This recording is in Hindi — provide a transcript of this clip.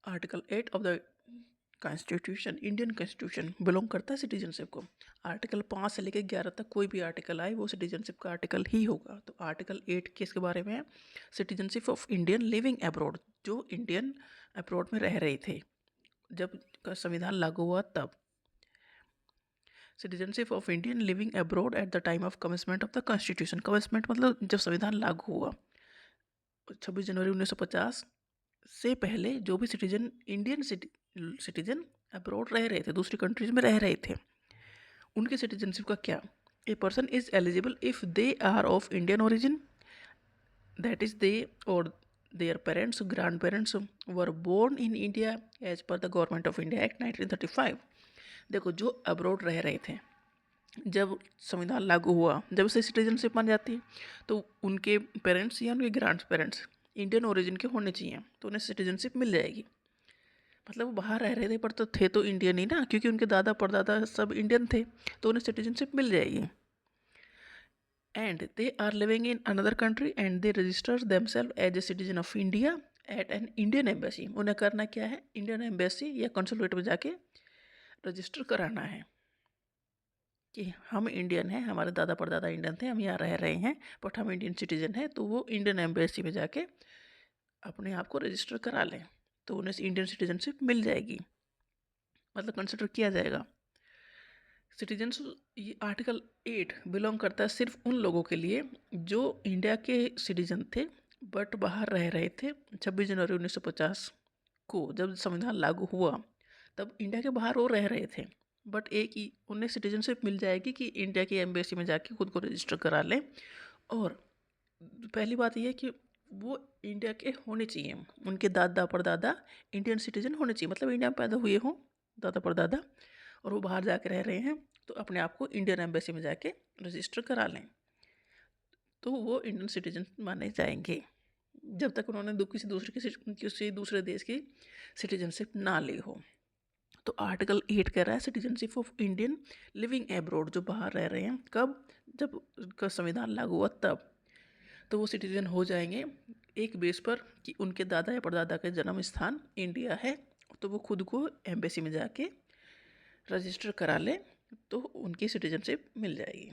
Article 8 of the constitution, Indian constitution belong करता है सिटीजनशिप को। आर्टिकल 5 से लेकर 11 तक कोई भी आर्टिकल आए वो सिटीजनशिप का आर्टिकल ही होगा। तो आर्टिकल 8 किसके बारे में है? Citizenship of Indian living abroad, जो इंडियन अब्रॉड में रह रहे थे जब का संविधान लागू हुआ तब। Citizenship of Indian living abroad at the time of commencement of the constitution. Commencement मतलब जब संविधान लागू हुआ 26 जनवरी 1950 से पहले जो भी सिटीजन इंडियन सिटीजन अब्रॉड रह रहे थे, दूसरी कंट्रीज में रह रहे थे, उनके सिटीजनशिप का क्या? A person is eligible if they are of Indian origin, that is they or their parents grandparents were born in India as per the government of India act 1935। देखो, जो अब्रॉड रह रहे थे जब संविधान लागू हुआ, जब से सिटीजनशिप बन जाती है तो उनके पेरेंट्स या उनके ग्रैंड पेरेंट्स इंडियन ओरिजिन के होने चाहिए, तो उन्हें सिटीजनशिप मिल जाएगी। मतलब वो बाहर रह रहे थे पर थे तो इंडियन ही ना, क्योंकि उनके दादा परदादा सब इंडियन थे, तो उन्हें सिटीजनशिप मिल जाएगी। And they are living in another country and they register themselves as a citizen of India at an Indian embassy. उन्हें करना क्या है? इंडियन एम्बेसी या कंसुलेट में जाके रजिस्टर कराना है कि हम इंडियन हैं, हमारे दादा परदादा इंडियन थे, हम यहाँ रह रहे हैं, बट हम इंडियन सिटीजन हैं। तो वो इंडियन एम्बेसी में जाके अपने आप को रजिस्टर करा लें, तो उन्हें इंडियन सिटीजनशिप मिल जाएगी, मतलब कंसिडर किया जाएगा। सिटीजन्स, ये आर्टिकल 8 बिलोंग करता है सिर्फ उन लोगों के लिए जो इंडिया के सिटीजन थे बट बाहर रह रहे थे। 26 जनवरी 1950 को जब संविधान लागू हुआ तब इंडिया के बाहर वो रह रहे थे, बट एक ही उन्हें सिटीजनशिप मिल जाएगी कि इंडिया की एम्बेसी में जाके खुद को रजिस्टर करा लें। और पहली बात यह है कि वो इंडिया के होने चाहिए, उनके दादा परदादा इंडियन सिटीजन होने चाहिए, मतलब इंडिया में पैदा हुए हों दादा परदादा और वो बाहर जाके रह रहे हैं, तो अपने आप को इंडियन एम्बेसी में जाके रजिस्टर करा लें, तो वो इंडियन सिटीजन माने जाएंगे जब तक उन्होंने किसी दूसरे देश की सिटीजनशिप ना ली हो। तो आर्टिकल 8 कह रहा है citizenship of Indian living abroad, जो बाहर रह रहे हैं, कब? जब का संविधान लागू हुआ तब। तो वो सिटीजन हो जाएंगे एक बेस पर कि उनके दादा या परदादा का जन्म स्थान इंडिया है, तो वो खुद को एम्बेसी में जाके रजिस्टर करा ले, तो उनकी सिटीजनशिप मिल जाएगी।